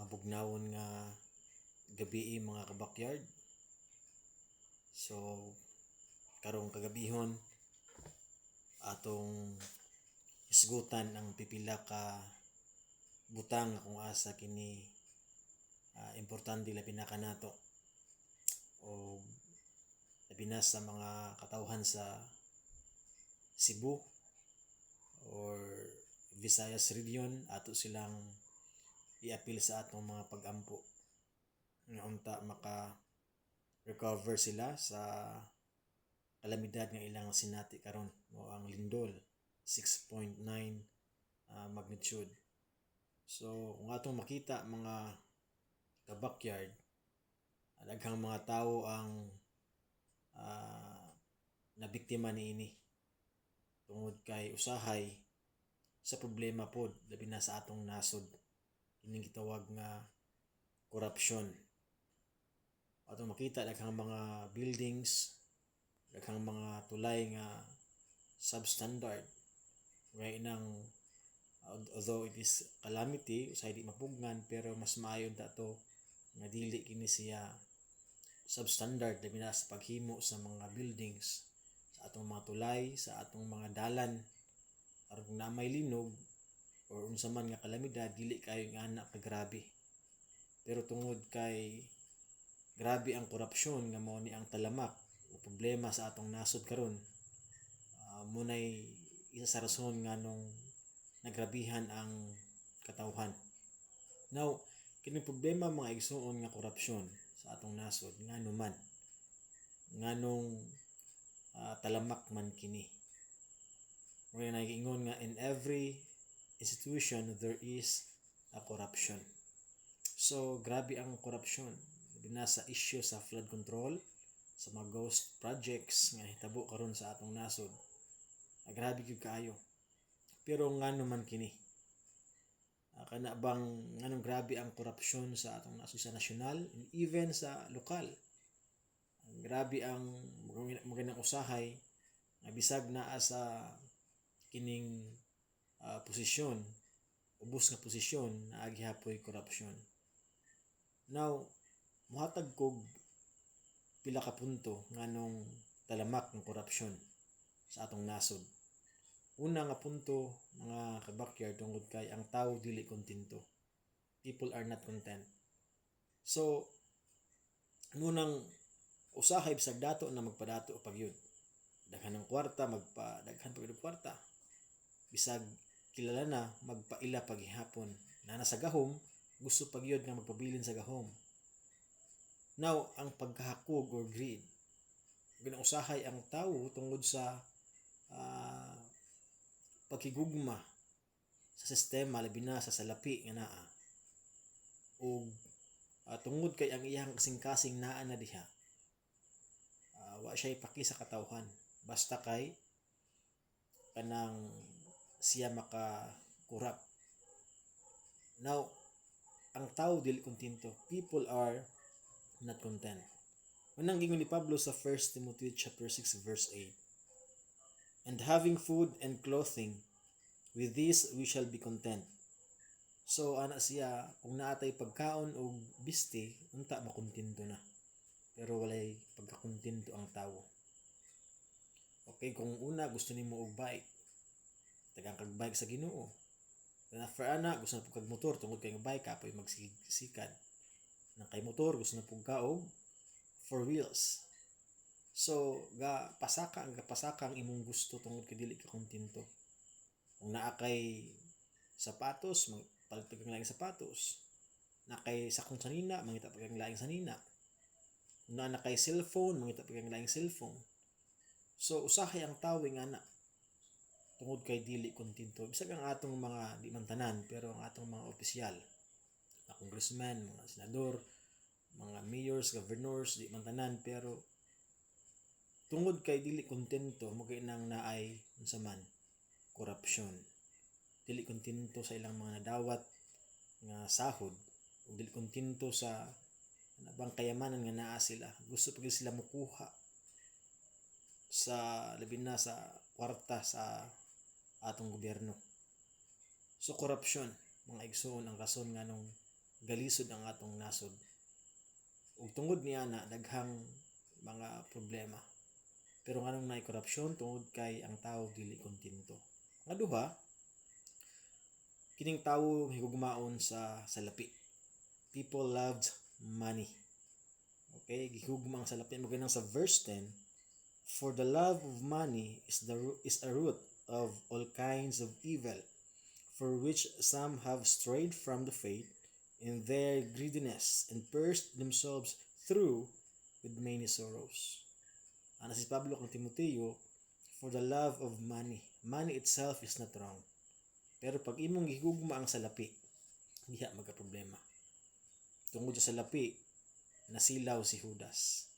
mga bugnawon nga gabi mga kabakyard. So karong kagabihon atong isgutan ang pipila ka butang kung asa kini importante labi na kanato o labi na sa mga katawhan sa Cebu or Visayas region. Ato silang i-appeal sa atong mga pag-ampo nga unta maka recover sila sa kalamidad nga ilang sinati karon mo ang lindol 6.9 magnitude. So kung atong makita mga kabakyard, daghang mga tao ang nabiktima niini tungod kay usahay sa problema pod labi na sa atong nasod kining gitawag nga korupsyon. Atong makita daghang mga buildings, daghang mga tulay nga substandard nga inang although it is calamity usay di mapugnan pero mas maayo dato nga dili kini siya substandard labi na sa paghimo sa mga buildings, sa atong mga tulay, sa atong mga dalan aron kung na may linog or unsa man nga kalamidad dili kayo nga anak ka grabe. Pero tungod kay grabe ang korupsyon nga mao ni ang talamak o problema sa atong nasod karon, munay isa sa rason nga nung nagrabihan ang katawhan. Now kini problema mga igsuon nga korupsyon sa atong nasod ngano man nganong talamak man kini. Muna nag-ingon nga in every institution there is a corruption. So grabe ang korupsyon labi na sa issue sa flood control, sa mga ghost projects nga hitabo karon sa atong nasod. Grabe gyud kaayo. Pero ngano man kini? Kana bang nganong grabe ang korupsyon sa atong nasod sa nasyonal and even sa lokal? Grabe ang magandang usahay nga bisag naa sa kining posisyon, ubos nga posisyon na aghihapoy korupsyon. Now mohatag kog pila ka punto nganong talamak ng korupsyon sa atong nasod. Una nga punto mga kabakyard tungod kay ang tao dili kontento. People are not content. So munang usahay bisag dato na magpadato pagyud. Daghan ng kwarta magpadaghan pagyud kwarta. Bisag kilala na magpaila paghihapon. Na sa gahom gusto pagyud nga magpabilin sa gahom. Now ang pagkahakog or greed, ginausahay ang tawo tungod sa pagkigugma sa sistema labi na sa salapi nga naa ug tungod kay ang iyang kasing-kasing naa na diha, wa siya ipaki sa katawhan basta kay kanang siya maka-corrupt. Now ang tao dili kontento. People are not content. Unang gingon ni Pablo sa 1 Timothy chapter 6 verse 8. And having food and clothing, with this we shall be content. So ana siya kung naatay pagkaon o biste unta makontento na. Pero walay pagkakontento ang tawo. Okay, kung una gusto nimo og bike, tagang kag bike sa Ginoo. Then after ana gusto na kag motor tungod kay bike kapoy magsikad. Nang kay motor gusto na pug ka og 4 wheels. So pasaka ang imong gusto tungod kay dili ka kontento. Kung naa kay sapatos, magpalit kang laing sapatos. Na kay sakong sanina, mangita pa kang laing sanina. Kung naa kay cellphone, mangita pa kang laing cellphone. So usahay ang tawo nga na tungod kay dili kontento. Bisag ang atong mga di man tanan pero ang atong mga opisyal, mga congressman, mga senador, mga mayors, governors, di man tanan pero tungod kay dili kontento mo kay nang naay unsa man korupsyon. Dili kontento sa ilang mga nadawat nga sahod, o dili kontento sa bang kayamanan nga naa sila. Gusto pag sila mukuha sa labi na sa kwarta sa atong gobyerno. So korupsyon mga igsoon ang rason nga nung galisod ang atong nasod. Ug tungod niya na daghang mga problema. Pero nganong naay korupsyon tungod kay ang tao dili kontento. Nga duha, kining tawo higugmaon sa salapi. People loved money. Okay, gihugma ang salapi mo ganang sa verse 10. For the love of money is a root of all kinds of evil, for which some have strayed from the faith in their greediness and pierced themselves through with many sorrows. Ana si Pablo kang Timoteo, for the love of money. Money itself is not wrong. Pero pag imong gihugma ang salapi, diha magka-problema. Tungod sa salapi, nasilaw si Judas.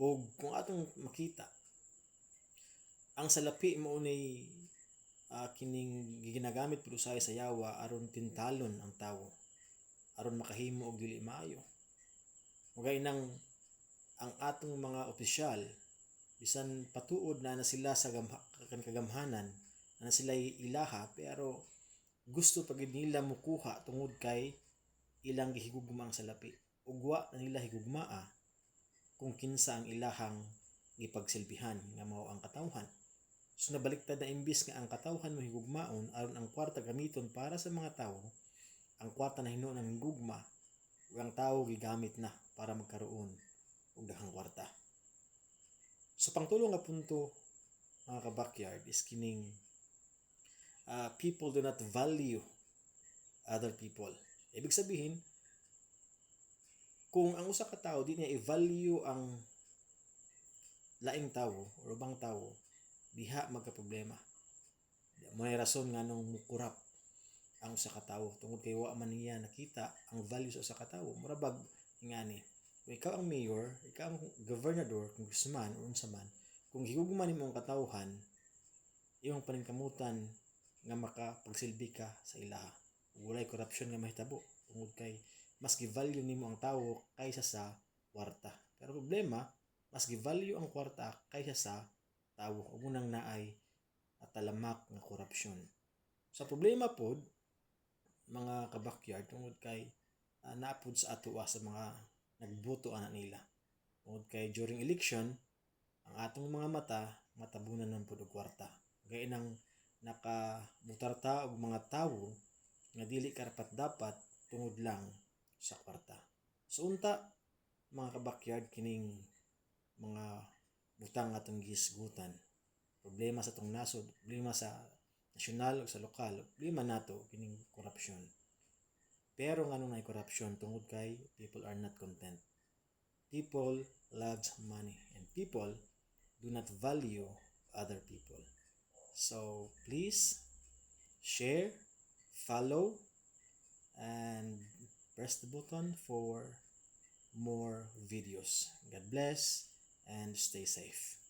O kung atong makita, ang salapi mo unay kining ginagamit pud usahay sa yawa aron tintalon ang tawo, aron makahimo og dili maayo. Mugay nang ang atong mga opisyal bisan patuod na sila sa kagamhanan, na sila ilaha, pero gusto pag nila mukuha tungod kay ilang gihigugma ang salapi. Ugwa na nila higugmaa kung kinsa ang ilahang gipagsilbihan nga mao ang katawhan. So nabaliktad na imbis nga ang katawhan mo higugmaon aron ang kwarta gamiton para sa mga tawo, ang kwarta na hinuon ng higugma ug ang tawo gigamit na para magkaroon og daghang kwarta. So pangtulo nga punto mga ka-backyard is kining people do not value other people. Ibig sabihin, kung ang usa ka tawo di niya i-value ang laing tawo o ubang tawo, diha magka-problema. May rason nga nung mukurap ang usa ka tawo tungod kay wa man niya nakita ang value sa usa ka tawo. Murabag ingani, kung ikaw ang mayor, ikaw ang gobernador, congressman o unsa man, kung higugma nimo ang katawhan, imong paningkamutan nga makapagsilbi ka sa ilaha. Walay korupsyon nga mahitabo tungod kay mas gi-value nimo ang tawo kaysa sa kwarta. Pero problema, mas gi-value ang kwarta kaysa sa tawo. Ug unang naay talamak nga korupsyon. Sa problema pod mga ka-backyard tungod kay naapod sa atoa sa mga nagboto ana nila. Tungod kay during election, ang atong mga mata matabunan ng pod og kwarta. Gaya nang nakabutarta og mga tawo nga dili karapat dapat tungod lang sa kwarta. So unta mga ka-backyard kining mga butang atong gisgutan. Problema sa atong nasod, problema sa nasyonal o sa lokal, problema nato kining korupsyon. Pero nganong naay korupsyon tungod kay people are not content. People loves money and people do not value other people. So please share, follow, and press the button for more videos. God bless and stay safe.